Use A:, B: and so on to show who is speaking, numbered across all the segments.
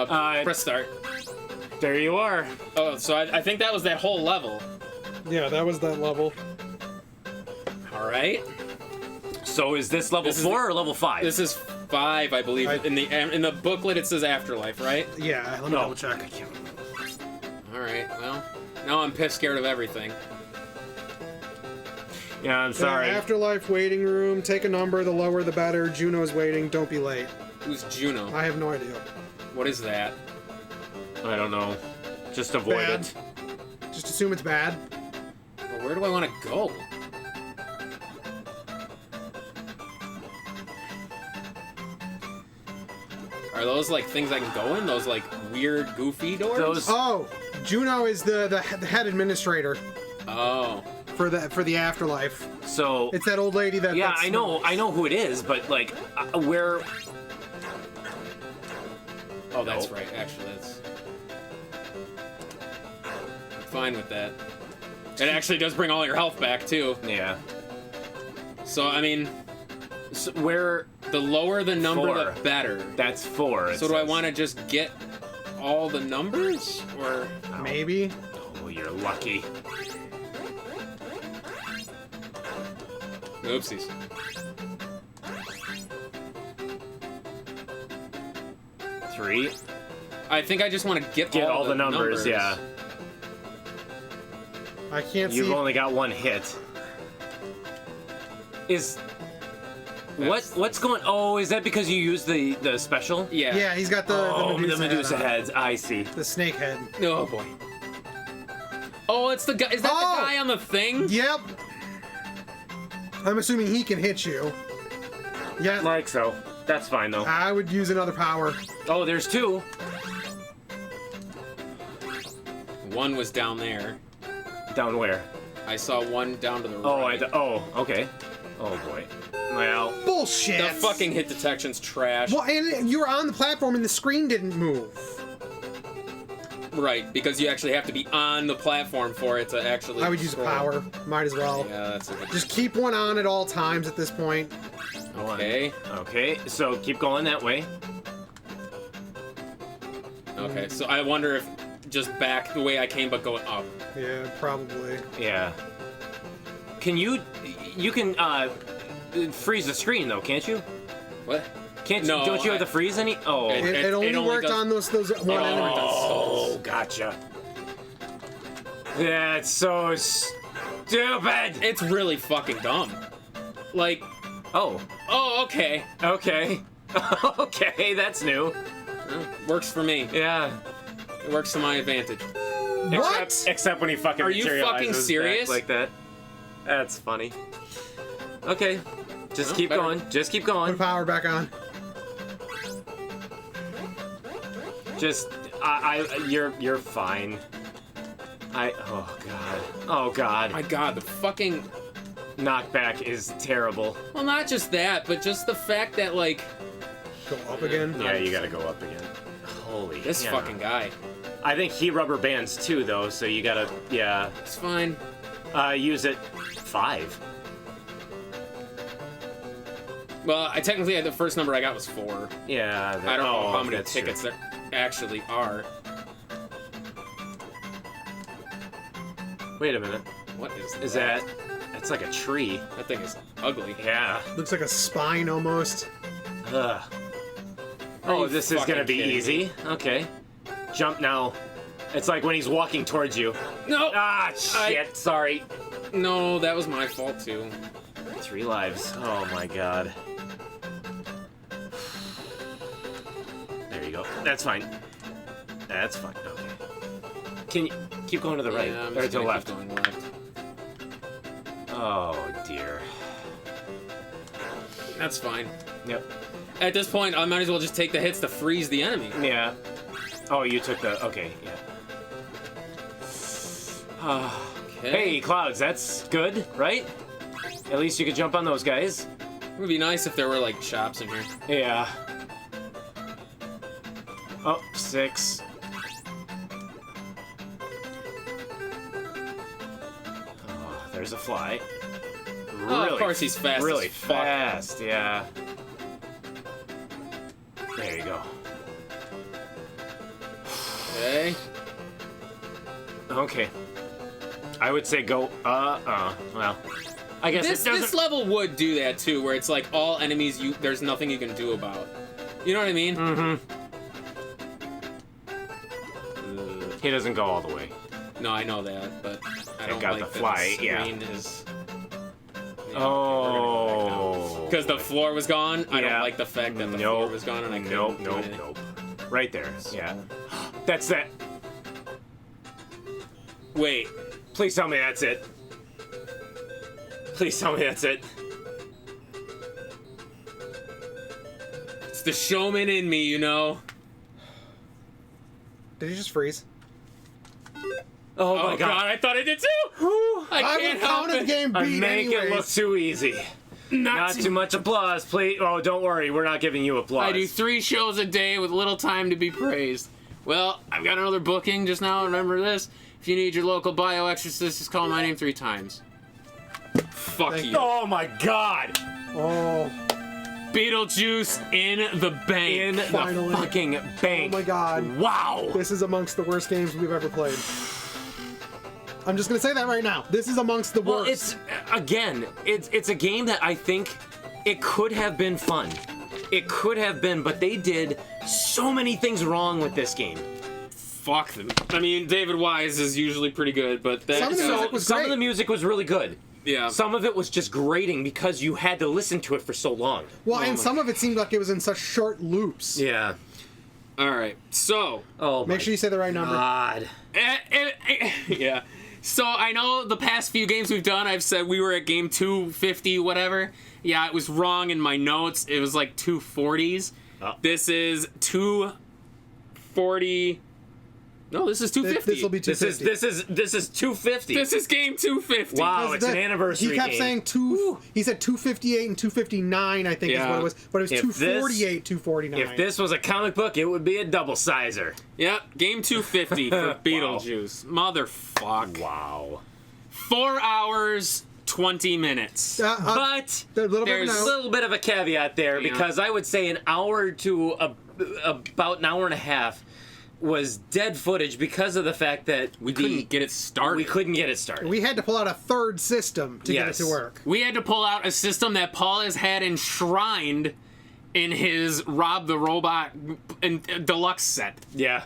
A: Press start.
B: There you are.
A: Oh, so I think that was that whole level.
C: Yeah, that was that level.
A: All right.
B: So is this level 4 or level 5?
A: This is 5, I believe. In the booklet, it says Afterlife, right?
C: Yeah, let me double check.
A: All right. Well, now I'm pissed scared of everything.
B: Yeah, I'm sorry.
C: Afterlife waiting room. Take a number. The lower, the better. Juno's waiting. Don't be late.
A: Who's Juno?
C: I have no idea.
A: What is that?
B: I don't know. Just avoid
C: Bad.
B: it.
C: Just assume it's bad.
A: Well, where do I want to go? Are those like things I can go in? Those like weird, goofy doors?
B: Those.
C: Oh, Juno is the head administrator
A: Oh.
C: for the Afterlife.
B: So.
C: It's that old lady that.
B: Yeah,
C: that's-
B: I know who it is, but like, where?
A: Oh, that's right. Actually, that's. I'm fine with that. It actually does bring all your health back too.
B: Yeah.
A: So I mean,
B: So where?
A: the lower the number,
B: 4.
A: the better.
B: That's 4.
A: So do I want to just get all the numbers, or?
C: Maybe.
B: Oh, you're lucky.
A: Oopsies.
B: Three.
A: I think I just want to get
B: all the numbers. Yeah.
C: I can't
B: You've
C: see.
B: only got 1 hit. Is. What's going? Oh, is that because you used the special?
A: Yeah.
C: Yeah, he's got the
B: Medusa
C: head
B: heads. I see.
C: on. The snake head.
A: Oh boy. Oh, it's the guy. Is that
C: Oh!
A: the guy on the thing?
C: Yep. I'm assuming he can hit you. Yeah.
B: Like so. That's fine though.
C: I would use another power.
B: Oh, there's 2.
A: One was down there.
B: Down where?
A: I saw one down to the
B: Oh,
A: right.
B: okay. Oh boy. Well.
C: Bullshit.
A: The fucking hit detection's trash.
C: Well, and you were on the platform and the screen didn't move.
A: Right, because you actually have to be on the platform for it to actually.
C: I would use a
A: scroll.
C: power. Might as well.
A: Yeah, that's a good.
C: Just keep one on at all times at this point.
A: Okay.
B: Okay, so keep going that way.
A: Okay, so I wonder if just back the way I came, but going up.
C: Yeah, probably.
B: Yeah. Can you can freeze the screen though, can't you?
A: What?
B: Can't you?
A: No,
B: Don't you have the freeze any? Oh.
C: It only worked on those one enemy.
B: Oh, gotcha. That's so stupid.
A: It's really fucking dumb. Like,
B: Oh.
A: oh, okay.
B: Okay. Okay, that's new.
A: Well, works for me.
B: Yeah.
A: It works to my advantage.
C: What?
B: Except when he fucking
A: Are you fucking
B: materializes
A: serious?
B: back like that. That's funny. Okay. Just
A: Well,
B: keep
A: better.
B: going. Just keep
C: Put
B: going.
C: power back on.
B: Just you're fine. Oh god. Oh god.
A: My God, the fucking.
B: Knockback is terrible.
A: Well, not just that, but just the fact that like
C: Go up again.
B: Yeah, you gotta go up again. Holy.
A: this
B: yeah.
A: fucking guy.
B: I think he rubber bands too, though. So you gotta, yeah.
A: It's fine.
B: Use it 5.
A: Well, I technically the first number I got was 4.
B: Yeah.
A: I don't know how many
B: that's
A: tickets
B: true.
A: there actually are.
B: Wait a minute.
A: What is
B: Is that? That's like a tree.
A: That thing is ugly.
B: Yeah.
C: Looks like a spine almost.
B: Ugh.
A: Are
B: Oh,
A: you
B: this is gonna
A: fucking
B: be
A: kidding me?
B: easy. Okay. Jump now. It's like when he's walking towards you.
A: No.
B: Ah, shit. Sorry.
A: No, that was my fault too.
B: 3 lives. Oh my god. There you go. That's fine. That's fine. Okay. Can you keep going to the right
A: Yeah, I'm
B: or
A: just
B: to the
A: gonna
B: left?
A: keep going left.
B: Oh dear.
A: That's fine.
B: Yep.
A: At this point, I might as well just take the hits to freeze the enemy.
B: Yeah. Oh, you took the. Okay. Yeah.
A: Okay.
B: Hey, Clouds. That's good, right? At least you could jump on those guys.
A: It would be nice if there were like shops in here.
B: Yeah. Oh, 6. Oh, there's a fly.
A: Oh, of course he's fast
B: Really
A: as fuck.
B: fast, yeah. There you go.
A: Okay.
B: Okay. I would say go, well, I guess
A: This
B: it doesn't...
A: this level would do that too, where it's like all enemies there's nothing you can do about. You know what I mean?
B: Mm-hmm. He doesn't go all the way.
A: No, I know that, but I don't
B: got
A: like
B: the fly,
A: that the
B: yeah.
A: screen is.
B: Oh.
A: Because the floor was gone. I
B: Yeah.
A: don't like the fact that the floor was gone and I couldn't do anything.
B: Nope. Right there. Yeah. That's that.
A: Wait.
B: Please tell me that's it. Please tell me that's it.
A: It's the showman in me, you know.
C: Did you just freeze?
B: Oh my
A: Oh
B: god.
A: god, I thought I did too. I
C: I
A: can't
C: would
A: help
C: count the
A: it.
C: game
B: I
C: beat
B: make it look
C: anyways.
B: too easy. Not too much applause, please. Oh, don't worry. We're not giving you applause.
A: I do 3 shows a day with little time to be praised. Well, I've got another booking just now. Remember this? If you need your local bioexorcist, just call my name 3 times. Fuck
C: Thank
A: you.
B: Oh my god.
C: Oh,
A: Beetlejuice in the bank.
B: In
C: Finally.
B: the fucking bank.
C: oh my god.
B: Wow.
C: This is amongst the worst games we've ever played. I'm just gonna say that right now. This is amongst the
B: Well,
C: worst.
B: it's again, it's a game that I think it could have been fun. It could have been, but they did so many things wrong with this game.
A: Fuck them. I mean, David Wise is usually pretty good, but that,
C: Some of the music was
B: Some
C: great.
B: of the music was really good.
A: yeah.
B: Some of it was just grating because you had to listen to it for so long.
C: Well,
A: Oh
C: and
A: my
C: some of it seemed like it was in such short loops.
B: Yeah.
A: All right. So,
B: Oh
C: Make sure you say the right number.
B: God.
A: yeah. So I know the past few games we've done, I've said we were at game 250, whatever. Yeah, it was wrong in my notes. It was like 240s.
B: Oh.
A: This is 240. No, this is 250.
C: This will be
B: This
C: 250.
B: is 250.
A: This is game 250.
B: Wow, it's an anniversary
C: He kept
B: game.
C: saying he said 258 and 259, I think is
A: Yeah.
C: what it was. But it was
B: If
C: 248, 249.
B: If this was a comic book, it would be a double sizer.
A: Yep, game 250 for
B: Wow.
A: Beetlejuice. Motherfuck.
B: Wow.
A: 4 hours, 20 minutes.
B: But
C: a little bit
A: there's
B: a
C: no.
B: little bit of a caveat there
A: Yeah.
B: because I would say an hour to about an hour and a half was dead footage because of the fact that
A: We couldn't get it started.
B: We couldn't get it started.
C: We had to pull out a third system to get it
B: Yes.
C: to work.
A: We had to pull out a system that Paul has had enshrined in his Rob the Robot deluxe set.
B: Yeah.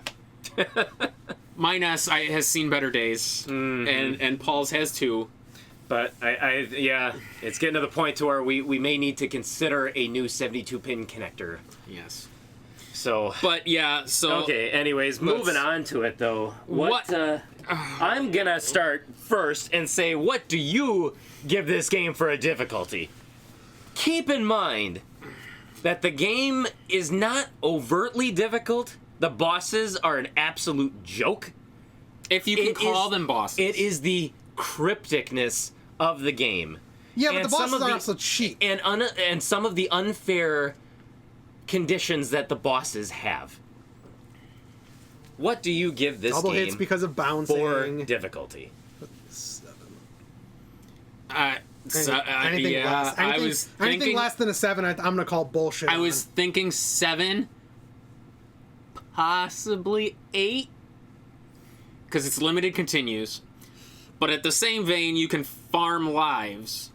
A: Mine has seen better days, and Paul's has too.
B: But yeah, it's getting to the point to where we may need to consider a new 72-pin connector.
A: Yes.
B: So
A: But yeah, so
B: okay, anyways, moving on to it though.
A: What-
B: I'm gonna start first and say, what do you give this game for a difficulty? Keep in mind that the game is not overtly difficult. The bosses are an absolute joke.
A: if you can
B: It
A: call
B: is-
A: them bosses,
B: It is the crypticness of the game.
C: Yeah, but
B: And
C: the
B: some
C: bosses
B: of
C: are
B: the-
C: also cheap.
B: And some of the unfair conditions that the bosses have. What do you give this
C: Double
B: game
C: hits because of
B: for
C: bouncing.
B: difficulty?
C: Anything
A: yeah,
C: less.
A: I was
C: Anything
A: thinking.
C: less than a 7, I'm gonna call bullshit.
A: I
C: on.
A: was thinking 7, possibly 8, because it's limited continues. But at the same vein, you can farm lives,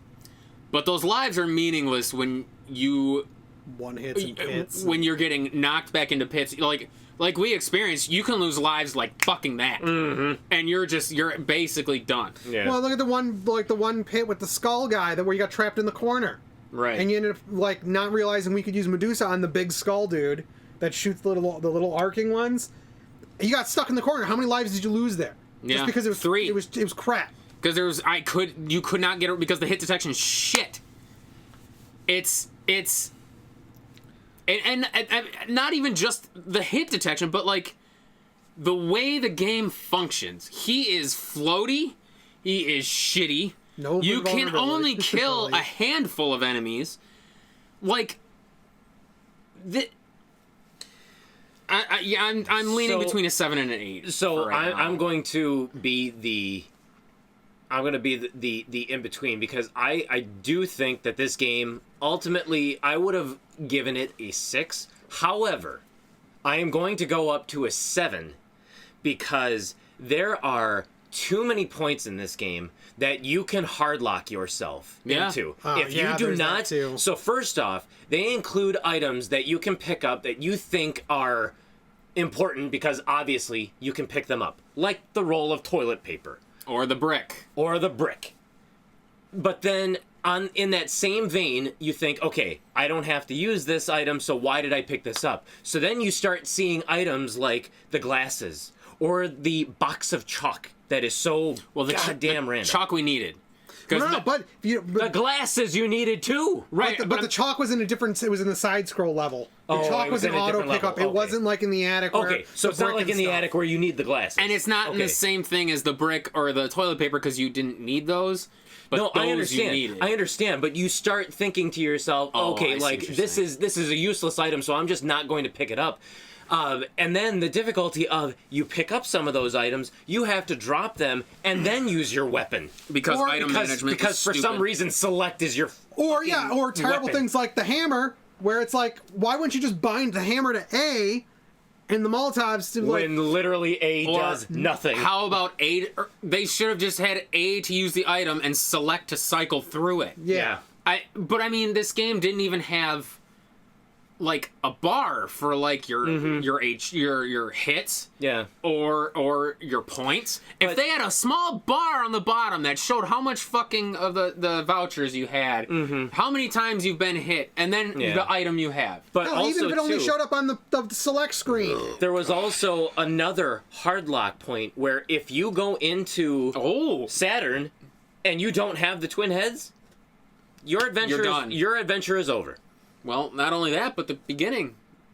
A: but those lives are meaningless when you
C: one hits and hits.
A: when you're getting knocked back into pits. Like we experienced, you can lose lives like fucking that, and you're basically done.
B: Yeah.
C: Well, look at the one pit with the skull guy where you got trapped in the corner,
A: Right.
C: and you ended up like not realizing we could use Medusa on the big skull dude that shoots the little arcing ones. You got stuck in the corner. How many lives did you lose there?
A: Yeah,
C: Just because it was
A: 3.
C: It was crap.
A: Because you could not get it because the hit detection is shit. It's and not even just the hit detection, but like the way the game functions. He is floaty. He is shitty.
C: No
A: You can
C: vulnerability.
A: only kill a handful of enemies. Like the. I'm leaning
B: So-
A: between a 7 and an 8.
B: So
A: for right now.
B: I'm going to be the in between because I do think that this game ultimately I would have given it a 6. However, I am going to go up to a 7 because there are too many points in this game that you can hardlock yourself into. If you do
C: there's that
B: not,
C: too.
B: so first off, they include items that you can pick up that you think are important because obviously you can pick them up, like the roll of toilet paper
A: Or the brick.
B: or the brick. But then in that same vein, you think, okay, I don't have to use this item, so why did I pick this up? So then you start seeing items like the glasses or the box of chalk that is so goddamn random.
A: Chalk we needed. 'Cause
C: No, but
B: the glasses you needed too.
A: right,
C: but the chalk was in a different. It was in the side scroll level. The chalk
B: it
C: was
B: was
C: an
B: in a
C: auto
B: different
C: pickup.
B: level.
C: It wasn't like in the attic. Where
B: Okay, so
C: the
B: it's not
C: brick
B: like
C: and
B: in the
C: stuff.
B: attic where you need the glasses.
A: and it's not in the same thing as the brick or the toilet paper because you didn't need those. But
B: No,
A: those
B: I
A: you
B: understand.
A: needed.
B: I understand, but you start thinking to yourself,
A: Oh, I
B: okay,
A: see
B: like
A: what you're
B: this
A: saying.
B: is a useless item, so I'm just not going to pick it up. And then the difficulty of you pick up some of those items, you have to drop them and then use your weapon
A: because item management
B: because
A: is
B: for some
A: stupid.
B: reason select is your
C: Or
B: fucking
C: or terrible
B: weapon.
C: things like the hammer, where it's like, why wouldn't you just bind the hammer to A, and the Molotovs to like?
B: when literally A
A: Or
B: does nothing.
A: How about A? They should have just had A to use the item and select to cycle through it.
C: Yeah.
A: But I mean, this game didn't even have like a bar for like your your hits.
B: Yeah.
A: Or your points. If
B: But-
A: they had a small bar on the bottom that showed how much fucking of the vouchers you had, how many times you've been hit, and then
B: Yeah.
A: the item you have.
B: But
C: Hell,
B: also
C: even if it only
B: too,
C: showed up on the select screen.
B: there was also another hard lock point where if you go into
A: Oh,
B: Saturn and you don't have the twin heads, your adventure
A: You're done.
B: your adventure is over.
A: well, not only that, but the beginning,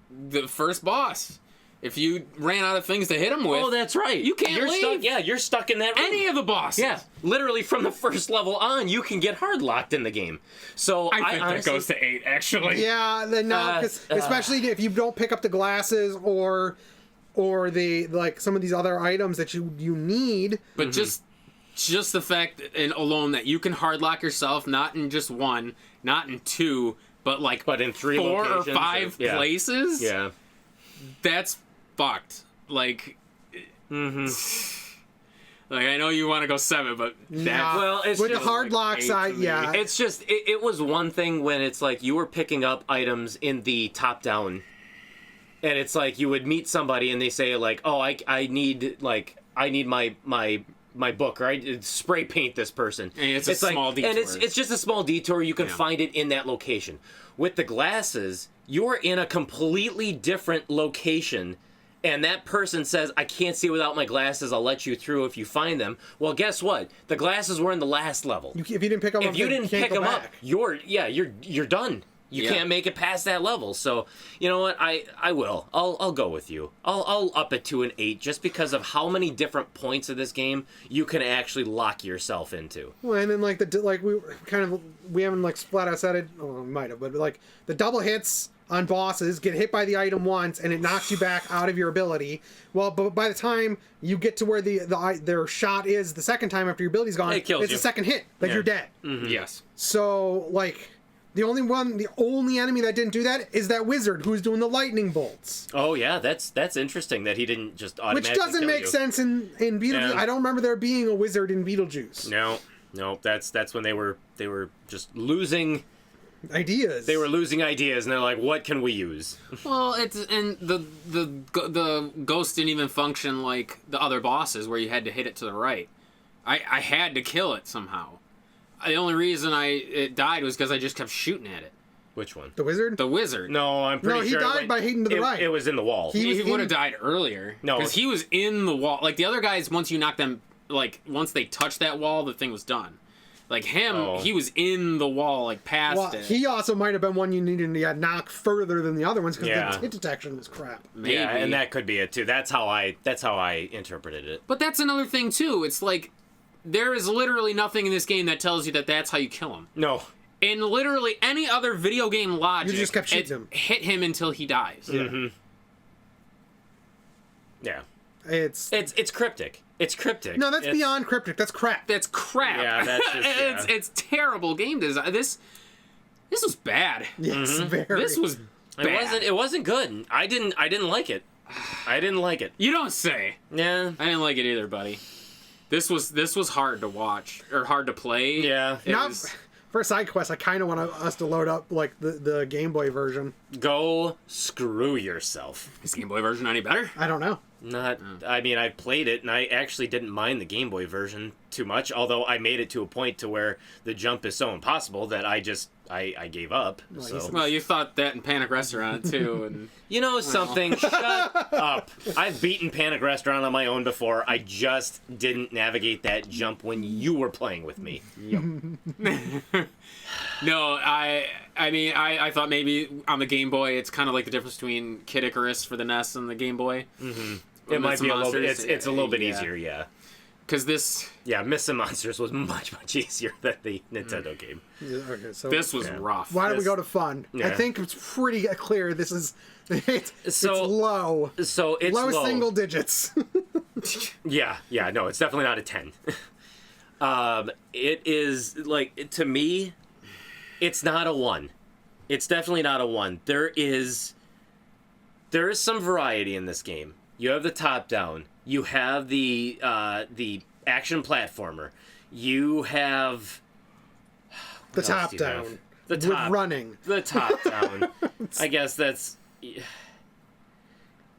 A: the first boss. If you ran out of things to hit him with,
B: Oh, that's right.
A: You can't
B: you're
A: leave.
B: Stuck, yeah, you're stuck in that room.
A: any of the bosses.
B: Yeah, literally from the first level on, you can get hard locked in the game. So
A: I think
B: honestly,
A: that goes to 8, actually.
C: Yeah, then no, 'cause especially if you don't pick up the glasses or the like some of these other items that you need.
A: But just the fact alone that you can hardlock yourself, not in just one, not in two, but
B: in 3
A: 4 or
B: locations
A: 5
B: yeah.
A: places.
B: Yeah.
A: That's fucked. Like, like I know you want to go 7, but
C: Nah.
B: Well, it's
C: with
B: just
C: the hard
A: like
C: lock
A: 8
C: side,
A: to me.
C: yeah.
B: It's just it was one thing when it's like you were picking up items in the top down, and it's like you would meet somebody and they say like, oh, I need my book, or I spray paint this person.
A: And it's a small
B: and
A: detour.
B: it's just a small detour. You can find it in that location. With the glasses, you're in a completely different location. And that person says, I can't see without my glasses, I'll let you through if you find them. Well, guess what? The glasses were in the last level.
C: If you didn't pick them up,
B: If you didn't
C: can't
B: pick
C: go
B: them up,
C: back.
B: you're done. You
A: Yeah.
B: can't make it past that level. So, you know what? I will. I'll go with you. I'll up it to an 8 just because of how many different points of this game you can actually lock yourself into.
C: Well, and then we haven't like flat out said it. Oh, we might have, but like the double hits on bosses get hit by the item once and it knocks you back out of your ability. Well, but by the time you get to where their shot is the second time after your ability's gone,
B: It kills
C: it's
B: you.
C: a second hit. Like you're dead.
A: Yes.
C: So like the only enemy that didn't do that is that wizard who's doing the lightning bolts.
B: Oh yeah, that's interesting that he didn't just automatically
C: Which doesn't
B: kill
C: make
B: you.
C: sense in Beetlejuice.
B: Yeah.
C: I don't remember there being a wizard in Beetlejuice.
B: No, that's when they were just losing.
C: Ideas.
B: They were losing ideas, and they're like, "What can we use?"
A: Well, the ghost didn't even function like the other bosses where you had to hit it to the right. I had to kill it somehow. The only reason it died was because I just kept shooting at it.
B: Which one?
C: The wizard?
A: The wizard.
B: No, I'm pretty
C: No, he
B: sure it
C: died
B: went-
C: by hitting to the right.
B: It was in the wall.
C: He was
A: He would have
C: in-
A: died earlier.
B: No.
A: Because he was in the wall. Like, the other guys, once you knock them, like, once they touched that wall, the thing was done. Like, him, he was in the wall, like, past
C: Well,
A: it.
C: he also might have been one you needed to knock further than the other ones because
B: Yeah.
C: the hit detection was crap.
A: Maybe.
B: Yeah, and that could be it too. That's how I interpreted it.
A: But that's another thing, too. It's like, there is literally nothing in this game that tells you that that's how you kill him.
B: No.
A: In literally any other video game logic,
C: You just kept shooting him.
A: Hit him until he dies.
B: Yeah. Yeah.
C: It's
B: It's cryptic. It's cryptic.
C: no, that's
B: It's-
C: beyond cryptic. That's crap.
A: That's crap.
B: Yeah, that's just- yeah.
A: it's terrible game design. This was bad.
C: Yes, very.
A: This was bad.
B: It wasn't good. I didn't like it. I didn't like it.
A: You don't say.
B: Yeah.
A: I didn't like it either, buddy. This was hard to watch or hard to play.
B: Yeah.
A: It
C: Now,
A: was-
C: for a side quest, I kind of want us to load up like the Game Boy version.
B: Go screw yourself.
A: is Game Boy version any better?
C: I don't know.
B: Not. I mean, I played it, and I actually didn't mind the Game Boy version too much. Although I made it to a point to where the jump is so impossible that I gave up. So
A: Well, you thought that in Panic Restaurant too, and
B: you know something? Shut up. I've beaten Panic Restaurant on my own before. I just didn't navigate that jump when you were playing with me.
A: no, I mean, I thought maybe on the Game Boy it's kind of like the difference between Kid Icarus for the NES and the Game Boy.
B: Mm-hmm. It might be a little bit. It's a little bit
A: Yeah.
B: easier, yeah.
A: Because this
B: Miss and Monsters was much easier than the Nintendo game.
C: Yeah, okay, so
A: was rough.
C: why don't we
B: this-
C: go to fun? I
B: Yeah.
C: think it's pretty clear. This is it's
B: So-
C: low.
B: So it's low.
C: Single digits.
B: Yeah, no, it's definitely not a 10. It is, like, to me, it's not a 1. It's definitely not a 1. There is some variety in this game. You have the top-down. You have the action platformer. You have...
C: The
B: what else
C: top
B: do you have?
C: down.
B: The
C: With
B: top...
C: running.
B: The top-down. I guess that's...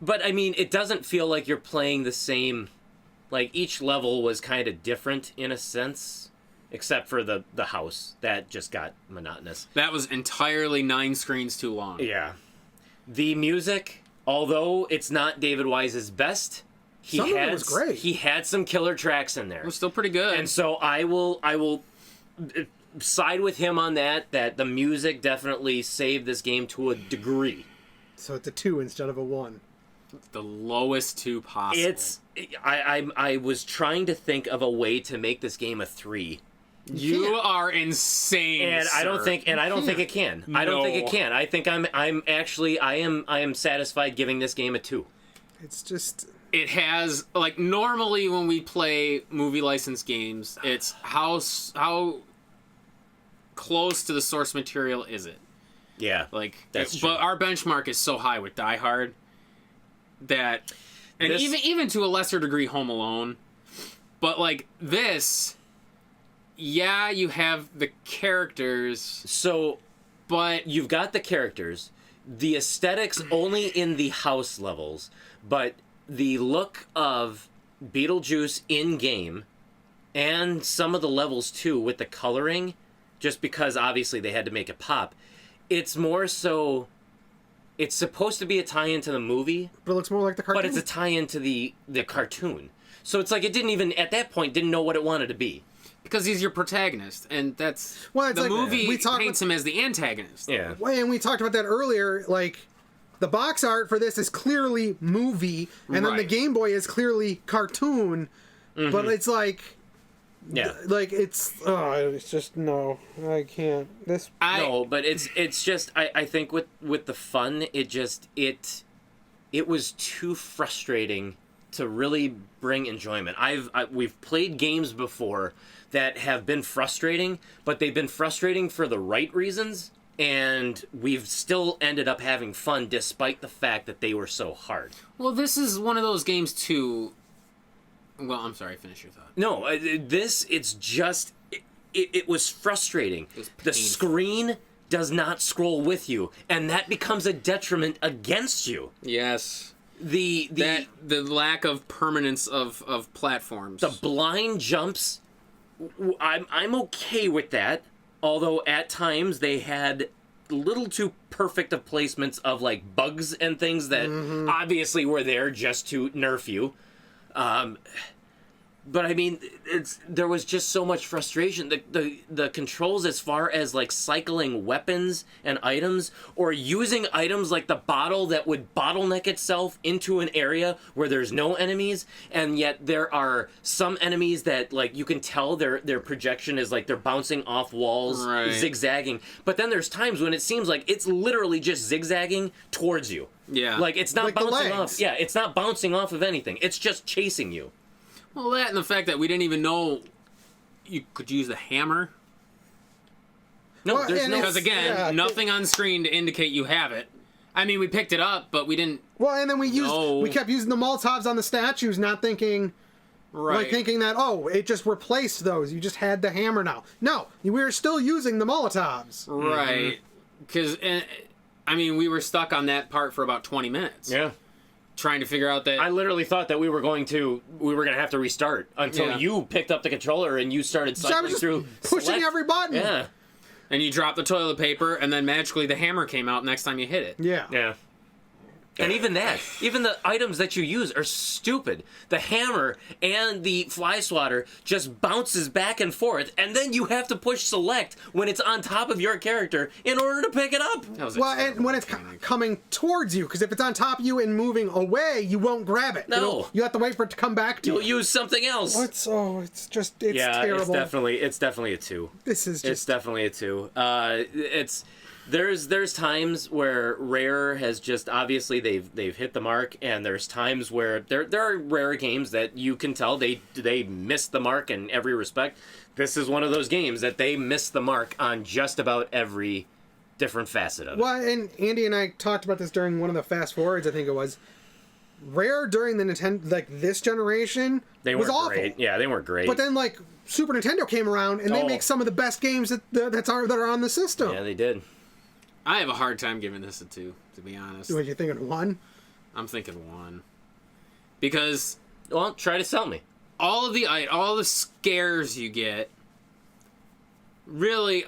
B: But, I mean, it doesn't feel like you're playing the same... Like, each level was kind of different in a sense, except for the house. That just got monotonous.
A: That was entirely 9 screens too long.
B: Yeah. The music, although it's not David Wise's best,
C: Some of it was great.
B: He had some killer tracks in there.
A: It was still pretty good.
B: And so I will side with him on that the music definitely saved this game to a degree.
C: So it's a 2 instead of a 1.
A: the lowest 2 possible.
B: I was trying to think of a way to make this game a 3.
A: You
C: can't.
A: are insane,
B: And
A: sir.
B: I don't think it can. I don't think it
A: No.
B: can. I think I am satisfied giving this game a 2.
C: It's just
A: it has, like, normally when we play movie license games, it's how close to the source material is it?
B: Yeah.
A: Like,
B: That's true.
A: but our benchmark is so high with Die Hard that, and
B: This-
A: even to a lesser degree, Home Alone. But like this, yeah, you have the characters,
B: So
A: but
B: you've got the characters, the aesthetics only in the house levels, but the look of Beetlejuice in game and some of the levels too with the coloring, just because obviously they had to make it pop. It's more so it's supposed to be a tie-in to the movie,
C: but it looks more like the cartoon.
B: but it's a tie-in to the cartoon. So it's like it didn't even at that point didn't know what it wanted to be.
A: because he's your protagonist, and that's
C: Well, it's
A: the
C: like,
A: movie
C: we talk
A: paints him as the antagonist.
B: Yeah.
C: and we talked about that earlier. Like the box art for this is clearly movie, and then the
A: Right.
C: Game Boy is clearly cartoon. But it's like,
B: Yeah.
C: like it's just no, I can't. This
B: No, but it's just I think with the fun it was too frustrating to really bring enjoyment. We've played games before that have been frustrating, but they've been frustrating for the right reasons, and we've still ended up having fun despite the fact that they were so hard.
A: Well, this is one of those games too. Well, I'm sorry. Finish your thought.
B: No, it's just it was frustrating.
A: was
B: The
A: painful.
B: screen does not scroll with you, and that becomes a detriment against you.
A: Yes.
B: The
A: The lack of permanence of platforms.
B: the blind jumps, I'm okay with that. Although at times they had a little too perfect of placements of like bugs and things that obviously were there just to nerf you. But I mean, there was just so much frustration. The controls as far as like cycling weapons and items, or using items like the bottle that would bottleneck itself into an area where there's no enemies, and yet there are some enemies that like you can tell their projection is like they're bouncing off walls,
A: Right.
B: zigzagging. But then there's times when it seems like it's literally just zigzagging towards you.
A: Yeah.
B: Like it's not
C: Like the
B: bouncing
C: legs.
B: off. Yeah, it's not bouncing off of anything. It's just chasing you.
A: Well, that and the fact that we didn't even know you could use the hammer.
B: No,
C: Well,
B: there's
C: and
B: no.
A: Because again,
C: Yeah,
A: nothing on screen to indicate you have it. I mean, we picked it up, but we didn't.
C: Well, and then
A: No.
C: we kept using the Molotovs on the statues, not thinking,
A: Right.
C: like thinking that, oh, it just replaced those. You just had the hammer now. No, we were still using the Molotovs.
A: Right. Because, I mean, we were stuck on that part for about 20 minutes.
B: Yeah.
A: Trying to figure out that.
B: I literally thought that we were going to have to restart until
A: Yeah.
B: you picked up the controller and you started
C: So I
B: cycling
C: was just
B: through
C: pushing
B: select.
C: every button.
B: Yeah.
A: And you dropped the toilet paper, and then magically the hammer came out next time you hit it.
C: Yeah.
B: Yeah. And even the items that you use are stupid. The hammer and the fly swatter just bounces back and forth, and then you have to push select when it's on top of your character in order to pick it up.
A: That was a
C: Well,
A: terrible
C: and when it's
A: mechanic.
C: coming towards you, because if it's on top of you and moving away, you won't grab it.
B: No.
C: You have to wait for it to come back to
B: You'll
C: you.
B: use something else.
C: It's it's
B: yeah,
C: terrible.
B: it's definitely a 2.
C: This is
B: It's
C: just
B: definitely a 2. There's times where Rare has just obviously they've hit the mark, and there's times where there are Rare games that you can tell they missed the mark in every respect. This is one of those games that they missed the mark on just about every different facet of it.
C: well, and Andy and I talked about this during one of the fast forwards. I think it was Rare during the Nintendo this generation
B: They
C: was
B: weren't
C: awful.
B: great. Yeah, they weren't great.
C: But then Super Nintendo came around and they
B: Oh.
C: make some of the best games that are on the system.
B: yeah, they did.
A: I have a hard time giving this a 2, to be honest.
C: What you thinking? 1?
A: I'm thinking 1. Because
B: Well, try to sell me.
A: all the scares you get really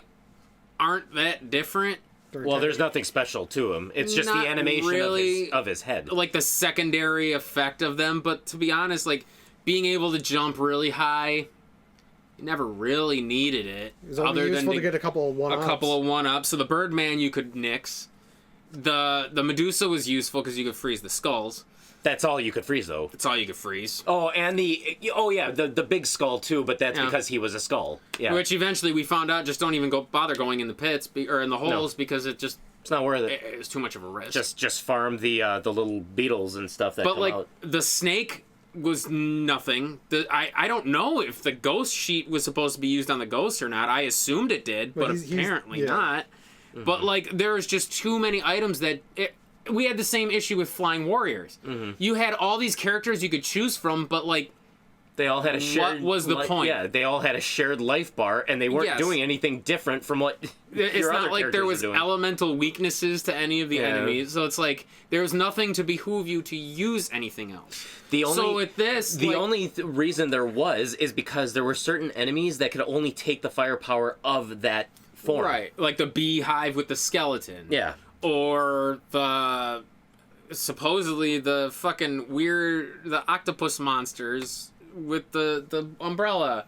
A: aren't that different.
B: Well, there's nothing special to him. It's just
A: Not
B: the animation
A: really.
B: of his head.
A: Like the secondary effect of them, but to be honest, like being able to jump really high, you never really needed it.
C: It was only useful to get a couple of one-ups.
A: a couple of 1-ups. So the Birdman you could nix. The Medusa was useful because you could freeze the skulls.
B: That's all you could freeze, though.
A: That's all you could freeze.
B: Oh, and the big skull too, but that's
A: Yeah.
B: because he was a skull. Yeah,
A: Which eventually we found out just don't even bother going in the pits or in the holes because it just
B: it's not worth it.
A: it was too much of a risk.
B: Just farm the little beetles and stuff that
A: But
B: come
A: like
B: out.
A: the snake was nothing. I don't know if the ghost sheet was supposed to be used on the ghost or not. I assumed it did, but
C: he's-
A: apparently
C: yeah.
A: not.
B: Mm-hmm.
A: But like there's just too many items that we had the same issue with Flying Warriors.
B: Mm-hmm.
A: You had all these characters you could choose from, but like
B: They all had a shared.
A: was the point?
B: Yeah, they all had a shared life bar, and they weren't
A: Yes.
B: doing anything different from what.
A: it's
B: your
A: not
B: other
A: like there
B: characters
A: was
B: were doing.
A: elemental weaknesses to any of the
B: Yeah.
A: enemies. So it's like there was nothing to behoove you to use anything else.
B: The only,
A: So with this,
B: the
A: like,
B: only reason there was is because there were certain enemies that could only take the firepower of that form.
A: right, like the beehive with the skeleton.
B: Yeah.
A: Or the supposedly the fucking the octopus monsters with the umbrella.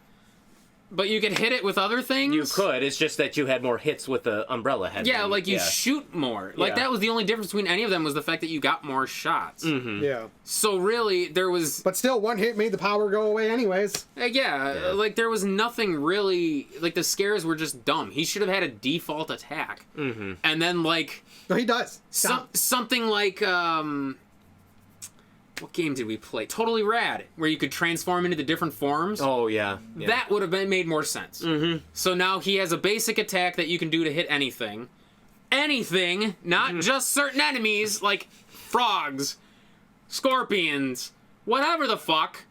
A: But you could hit it with other things.
B: You could. It's just that you had more hits with the umbrella head.
A: Yeah,
B: than-
A: like you
B: yeah.
A: shoot more. Like
B: Yeah.
A: that was the only difference between any of them was the fact that you got more shots.
B: Mm-hmm.
C: Yeah.
A: So really, there was
C: But still, one hit made the power go away anyways.
A: yeah, like there was nothing really. Like the scares were just dumb. He should have had a default attack, and then like
C: No, he does.
A: something like what game did we play? Totally Rad, where you could transform into the different forms.
B: Oh yeah. Yeah.
A: That would have made more sense. Mm-hmm. So now he has a basic attack that you can do to hit anything. Anything, not just certain enemies, like frogs, scorpions, whatever the fuck.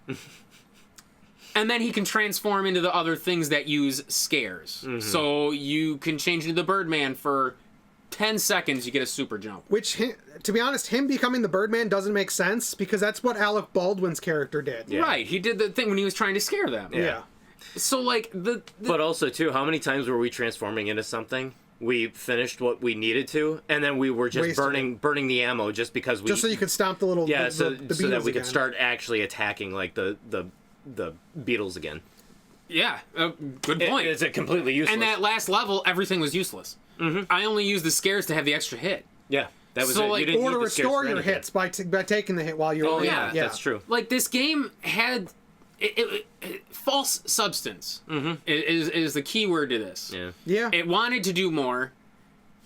A: And then he can transform into the other things that use scares. So you can change into the Birdman for 10 seconds, you get a super jump.
C: Which, to be honest, him becoming the Birdman doesn't make sense because that's what Alec Baldwin's character did.
B: Yeah.
A: Right, he did the thing when he was trying to scare them.
C: Yeah.
A: So, like,
B: But also too, how many times were we transforming into something? We finished what we needed to, and then we were just
C: Wasted
B: burning the ammo just because we
C: Just so you could stomp the little
B: yeah,
C: the
B: so that
C: beetles
B: we could
C: again.
B: start actually attacking like the beetles again.
A: yeah, good point.
B: It's a completely useless.
A: And that last level, everything was useless. I only used the scares to have the extra hit.
B: yeah, that was
A: So,
B: it.
A: like,
B: You didn't
C: Or to
B: use the scares
C: restore
B: for
C: your
B: anything.
C: hits by taking the hit while you're
B: Oh
C: away.
B: yeah, that's true.
A: Like, this game had false substance is the key word to this.
B: Yeah.
C: Yeah.
A: It wanted to do more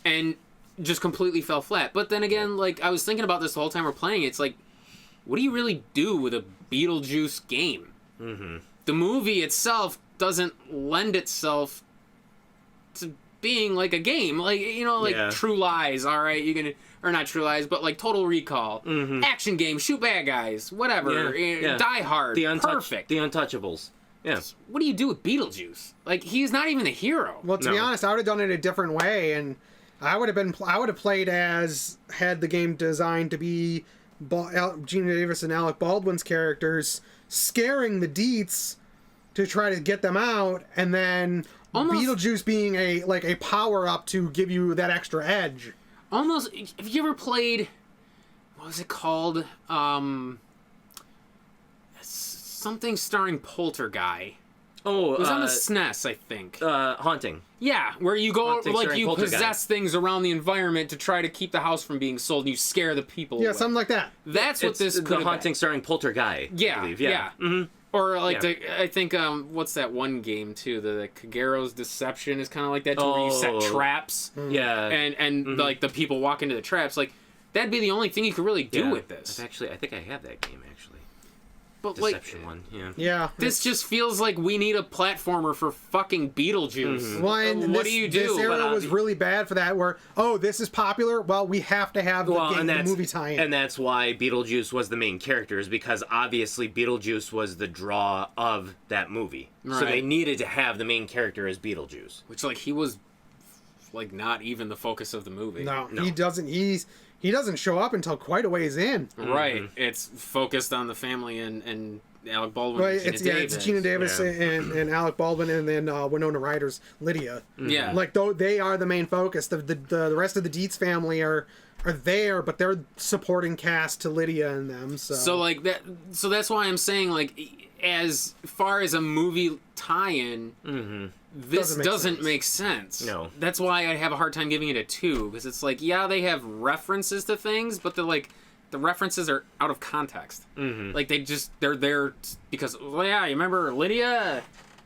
A: and just completely fell flat. But then again, like, I was thinking about this the whole time we're playing. It's like, what do you really do with a Beetlejuice game? The movie itself doesn't lend itself to being like a game. Like, you know, like
B: Yeah.
A: True Lies, all right, you can or not True Lies, but like Total Recall, action game, shoot bad guys, whatever, Die Hard, perfect.
B: The Untouchables. Yeah.
A: What do you do with Beetlejuice? Like, he's not even a hero.
C: Well, to be honest, I would have done it a different way, and I would have played as, had the game designed to be Gina Davis and Alec Baldwin's characters scaring the Deets to try to get them out, and then Beetlejuice being a power up to give you that extra edge.
A: Almost. Have you ever played? What was it called? Something starring Poltergeist.
B: Oh,
A: it was on the SNES, I think.
B: Haunting.
A: Yeah, where you go,
B: Haunting
A: like,
B: starring
A: you possess things around the environment to try to keep the house from being sold, and you scare the people.
C: Yeah,
A: away.
C: Something like that.
A: That's what this could
B: the
A: have
B: Haunting
A: been.
B: starring Poltergeist.
A: Yeah,
B: I believe.
A: yeah.
B: Mm-hmm.
A: Or like
B: Yeah.
A: I think what's that one game too? The Kagero's Deception is kind of like that too, where you set traps.
B: Yeah.
A: And like the people walk into the traps. Like that'd be the only thing you could really do with this.
B: I think I have that game actually.
A: But
B: Deception one. Yeah.
C: Yeah.
A: This just feels like we need a platformer for fucking Beetlejuice.
C: Well, and
A: what do you do?
C: This era
B: But,
C: was really bad for that. Where this is popular. Well, we have to have the movie tie-in.
B: And that's why Beetlejuice was the main character, is because obviously Beetlejuice was the draw of that movie. So
A: Right.
B: they needed to have the main character as Beetlejuice.
A: Which like he was like not even the focus of the movie.
C: No, he doesn't. He doesn't show up until quite a ways in.
A: Right. It's focused on the family and Alec Baldwin.
C: Right,
A: and Gina Davis.
C: it's Gina Davis and Alec Baldwin, and then Winona Ryder's Lydia.
A: Yeah.
C: Like though they are the main focus. The rest of the Dietz family are there, but they're supporting cast to Lydia and them.
A: So like that. So that's why I'm saying like, as far as a movie tie-in, this doesn't make sense.
B: No.
A: That's why I have a hard time giving it a 2, because it's like, yeah, they have references to things, but they're like, the references are out of context. Like they're there because, well, yeah, you remember Lydia?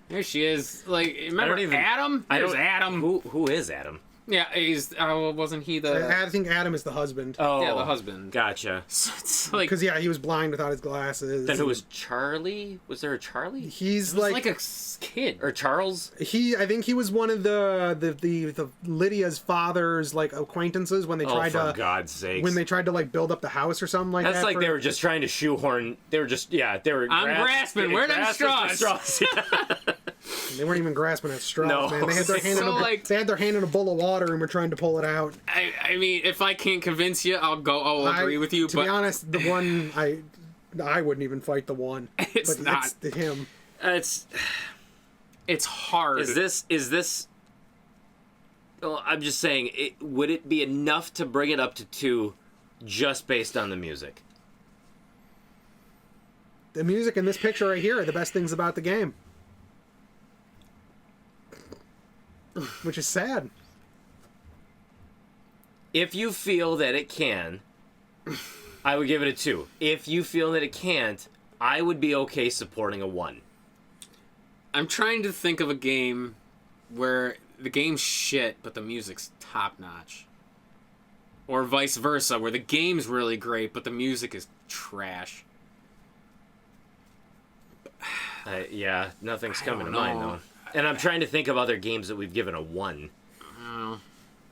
A: There she is. Like, remember Adam? There's Adam.
B: Who is Adam?
A: Yeah, he's. Wasn't he the?
C: I think Adam is the husband.
B: Oh,
A: Yeah, the husband.
B: Gotcha.
A: So it's like
C: Because he was blind without his glasses.
B: Then who was Charlie? Was there a Charlie?
C: He's
A: it was
C: like
A: like a kid.
B: Or Charles?
C: I think he was one of the Lydia's father's like acquaintances when they tried
B: for
C: to
B: God's sakes.
C: when they tried to like buld up the house or something like that.
B: That's like they were just trying to shoehorn. They were just they were.
A: I'm grasping. Where them straws?
C: They weren't even grasping at straws,
B: No.
C: man. They had their hand
A: So,
C: they had their hand in a bowl of water and were trying to pull it out.
A: I mean, if I can't convince you, I'll agree with you.
C: To
A: But
C: be honest, the one I wouldn't even fight the one.
A: It's
C: but
A: not.
C: It's the him.
A: it's hard.
B: Is this? Well, I'm just saying. Would it be enough to bring it up to 2, just based on the music?
C: The music in this picture right here are the best things about the game. Which is sad.
B: If you feel that it can, I would give it a 2. If you feel that it can't, I would be okay supporting a 1.
A: I'm trying to think of a game where the game's shit, but the music's top notch. Or vice versa, where the game's really great, but the music is trash.
B: Yeah, nothing's coming to
A: don't
B: mind
A: know.
B: though. And I'm trying to think of other games that we've given a 1.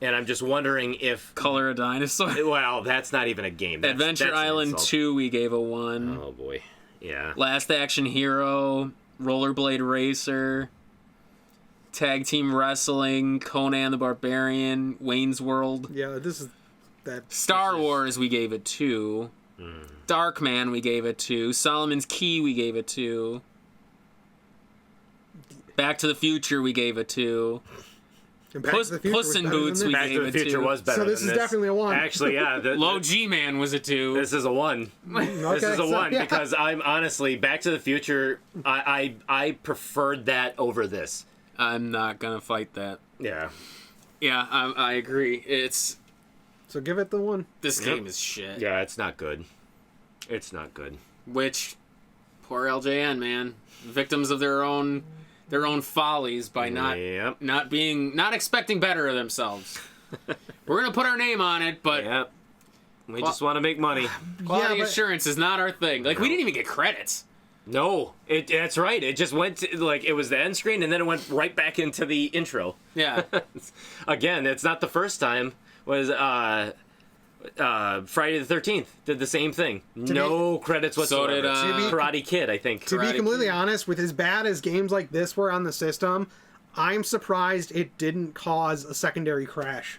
B: And I'm just wondering if...
A: Color a Dinosaur.
B: Well, that's not even a game. That's an
A: Island
B: insult.
A: 2, we gave a 1.
B: Oh, boy. Yeah.
A: Last Action Hero, Rollerblade Racer, Tag Team Wrestling, Conan the Barbarian, Wayne's World.
C: Yeah, this is that.
A: Star Wars, we gave it 2. Darkman, we gave it 2. Solomon's Key, we gave it 2. Back to the Future, we gave it 2.
C: And Back to the Future
A: Puss
C: was
A: in
C: better than
A: Boots,
C: this.
A: we
B: Back
A: gave
B: to the
A: it
B: Future
A: 2.
B: was better
C: So this
B: than
C: is definitely a 1.
B: Actually, yeah.
A: Low G-Man was a 2.
B: This is a 1. This is a 1
C: yeah.
B: because I'm honestly, Back to the Future, I preferred that over this.
A: I'm not gonna fight that.
B: Yeah.
A: Yeah, I agree.
C: So give it the 1.
A: This game is shit.
B: Yeah, it's not good. It's not good.
A: Which, poor LJN, man, victims of their own follies by not expecting better of themselves. We're gonna put our name on it, but
B: Yep. We just want to make money.
A: quality
C: but-
A: assurance is not our thing. Like, we didn't even get credits.
B: No, that's right. It just went to, like, it was the end screen and then it went right back into the intro.
A: Yeah.
B: Again, it's not the first time. Friday the 13th did the same thing. No credits whatsoever.
A: did,
B: Karate Kid, I think.
C: To be completely honest, with as bad as games like this were on the system, I'm surprised it didn't cause a secondary crash.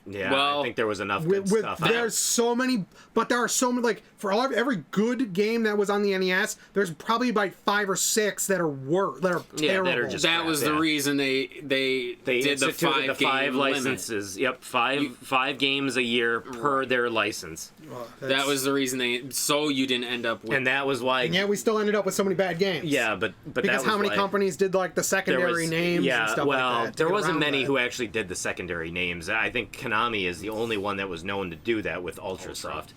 B: Yeah,
A: Well,
B: I think there was enough good stuff.
C: There's so many, but there are so many, like, for every good game that was on the NES, there's probably about 5 or 6 that are terrible.
B: that are just
A: That was the reason they did the
B: instituted the 5
A: 5
B: licenses. Yep, five games a year per their license.
A: That was the reason so you didn't end up with.
B: And that was why.
C: And yeah, we still ended up with so many bad games.
B: Yeah, but
C: because
B: that was
C: how many
B: why
C: companies did like the secondary names and stuff like that?
B: There wasn't many who actually did the secondary names. I think Konami is the only one that was known to do that with Ultrasoft.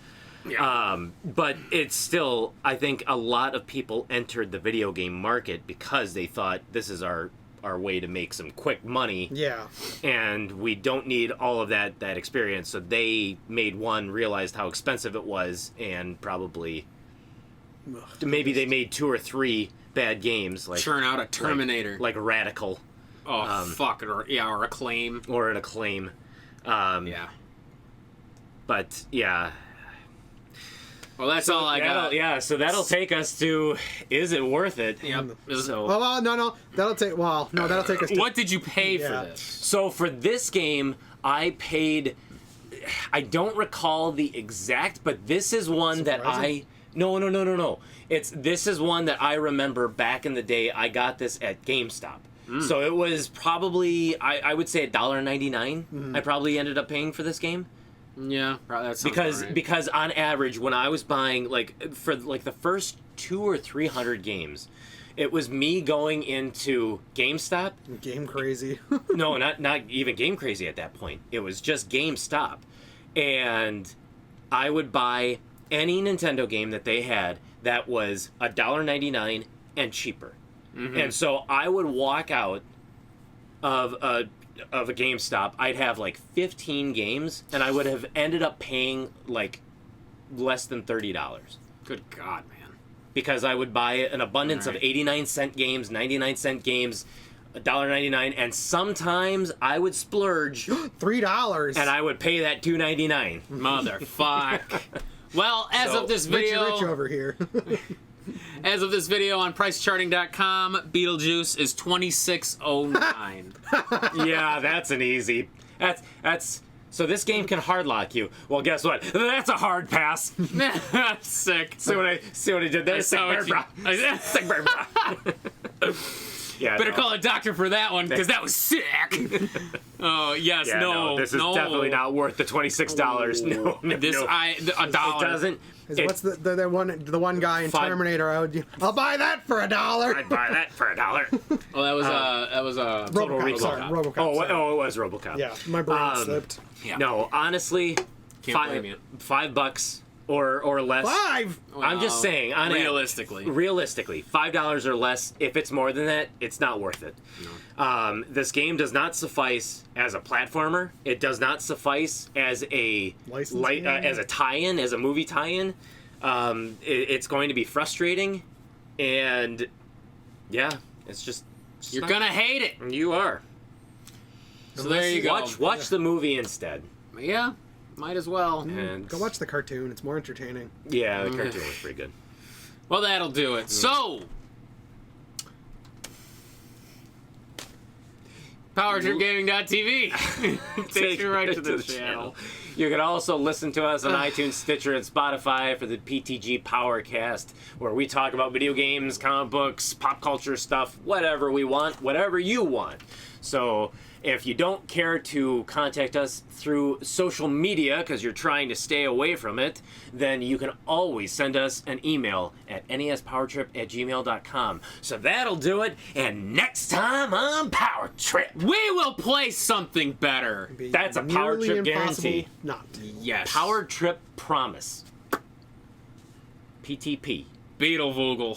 A: Yeah.
B: But it's still, I think a lot of people entered the video game market because they thought this is our way to make some quick money.
C: Yeah.
B: And we don't need all of that experience. So they made one, realized how expensive it was, and probably maybe they made 2 or 3 bad games. Like
A: churn out a Terminator.
B: Like Radical.
A: Oh, fuck. Or Acclaim.
B: Or an Acclaim.
A: Yeah.
B: But, yeah.
A: Well, that's all I got.
B: Yeah, so that'll take us to, is it worth it?
A: Yep.
B: So,
C: No. That'll take us to...
A: What did you pay for
C: Yeah.
A: this?
B: so for this game, I paid, I don't recall the exact, but this is one that
C: Surprising.
B: No. This is one that I remember back in the day. I got this at GameStop. So it was probably, I would say $1.99. I probably ended up paying for this game.
A: Yeah, that sounds right.
B: Because on average, when I was buying, like, for like the first 200 or 300 games, it was me going into GameStop.
C: Game Crazy.
B: No, not even Game Crazy at that point. It was just GameStop, and I would buy any Nintendo game that they had that was $1.99 and cheaper. And so I would walk out of a GameStop. I'd have like 15 games, and I would have ended up paying like less than $30
A: Good God, man.
B: because I would buy an abundance of 89-cent games, 99-cent games, $1.99, and sometimes I would splurge
C: $3.
B: and I would pay that $2.99.
A: Motherfuck. Well, as of this video,
C: Rich over here.
A: as of this video on pricecharting.com, Beetlejuice is $26.09.
B: Yeah, that's an easy. That's so this game can hardlock you. Well, guess what? That's a hard pass.
A: Sick.
B: See what I did there? Sick bird bra. Sick bird bra. Yeah.
A: Better
B: no.
A: call a doctor for that one, because that was sick. Oh, yes,
B: Yeah,
A: no.
B: this is definitely not worth the $26. No,
A: This,
B: no.
A: a dollar.
B: It doesn't.
C: What's the one guy in Terminator? I'll buy that for $1.
B: I'd buy that for $1.
A: Oh, that was Total
C: RoboCop.
A: Recall.
C: Sorry, RoboCop.
B: Oh,
C: sorry.
B: it was RoboCop.
C: Yeah, my brain slipped.
A: Yeah.
B: No, honestly,
A: Can't blame you.
B: $5 or less.
C: 5.
B: I'm just saying, on
A: realistically,
B: $5 or less. If it's more than that, it's not worth it. No. This game does not suffice as a platformer. It does not suffice as a as a tie-in, as a movie tie-in. It's going to be frustrating, and yeah, it's just
A: you're gonna hate it.
B: You are.
A: So there you go.
B: Watch the movie instead.
A: Yeah, might as well.
B: And
C: Go watch the cartoon. It's more entertaining.
B: yeah, the cartoon was pretty good.
A: Well, that'll do it. So, PowerTripGaming.tv takes you right to the channel.
B: You can also listen to us on iTunes, Stitcher, and Spotify for the PTG Powercast, where we talk about video games, comic books, pop culture stuff, whatever we want, whatever you want. So if you don't care to contact us through social media because you're trying to stay away from it, then you can always send us an email at nespowertrip@gmail.com. So that'll do it. And next time on Power Trip,
A: We will play something better.
B: that's a Power
C: Nearly
B: Trip
C: impossible
B: guarantee.
C: Not.
A: Yes.
B: Power Trip promise. PTP.
A: Beetlevogel.